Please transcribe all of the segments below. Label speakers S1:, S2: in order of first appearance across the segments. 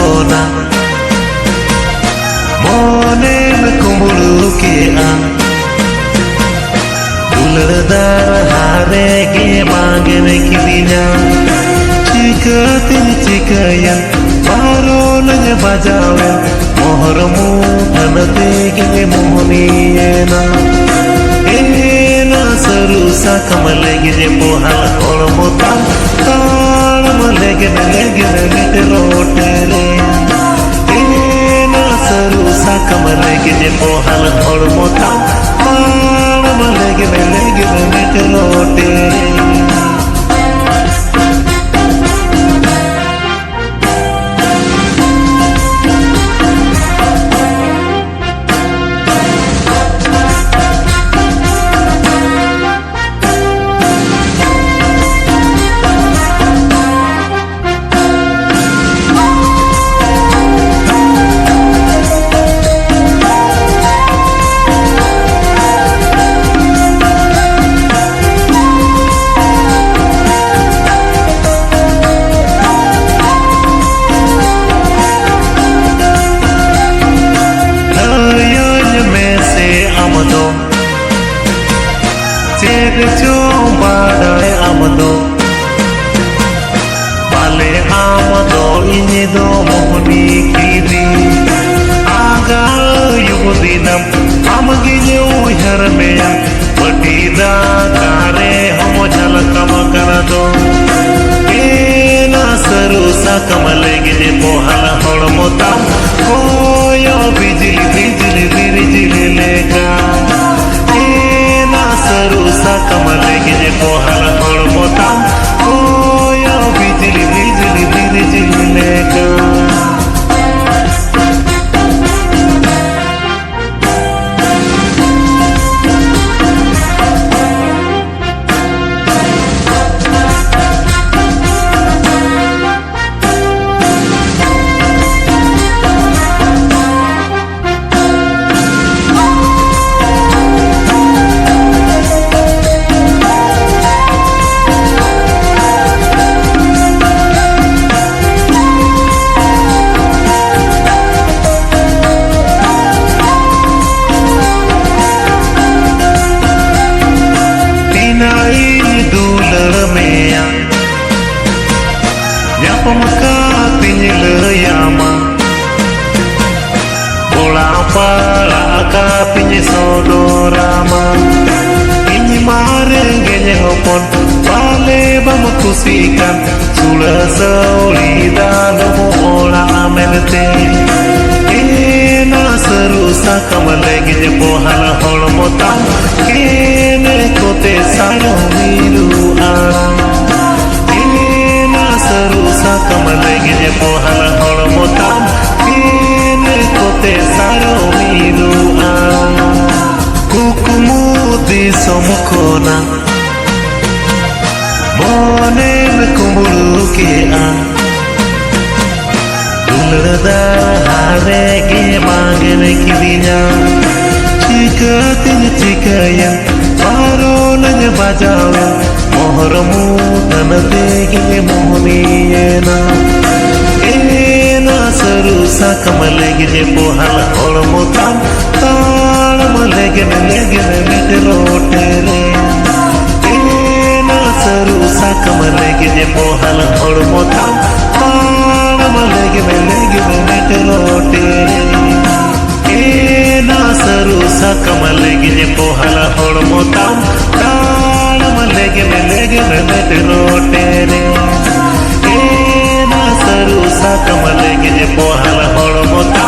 S1: समखोना मोने में कुंबड़ू के आ दुलदार हारे के मांगे में किबिना चिकातिन चिकाया बारो नज बजावे मोहर मुठनते के मोहनीना एना सरुसा कमलेगे जे पोहल और मोता तालम लेगे लेटे रोटे रे एना सरुसा कमलेगे जे पोहल और मोता तालम लेगे लेटे रोटे रे जो बाड़े आमदो बाले आमदो इने दो मोहनी कीरी आगा युगदिनम आमगिने उहर में पटीदा कारे हम झलकम कर दो एना सरुसा कमलेगे जे पोहल होड़ मोता कोयो बिजली बिरजिली लेगा सरुसा कमलेगे जे पोहल और मोता कोयो बिजली लेगा Pemeka pinjil yama bola pala ka pinjil sodorama pinjil marengenye hopon pale bam kusikan sula saulida lomo ola amelte ena serusa kamalege je pohala holmota kene kote sano miru सरुसा कमलेगे जे Pohl होड़ मोता केने कोते सारो मीरू कुकुमुदी समखोना मोने में कुंबड़ू के आ दुलदार हारे के मांगे में किबिना चिकातिन चिकाया बारो नज बजावे मोहर मुठनते के मोहनीना एना सरुसा कमलेगे जे पोहल और मोता तालम लेगे लेटे रोटे रे एना सरुसा कमलेगे जे पोहल और मोता तालम लेगे लेटे रोटे रे एना सरुसा कमलेगे जे पोहल और मोता लेगे लेटे रोटे रे एना सरुसा कमलेगे जे पोहल होड़ मोता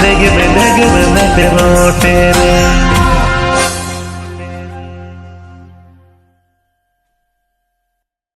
S1: लेगे लेटे रोटे रे।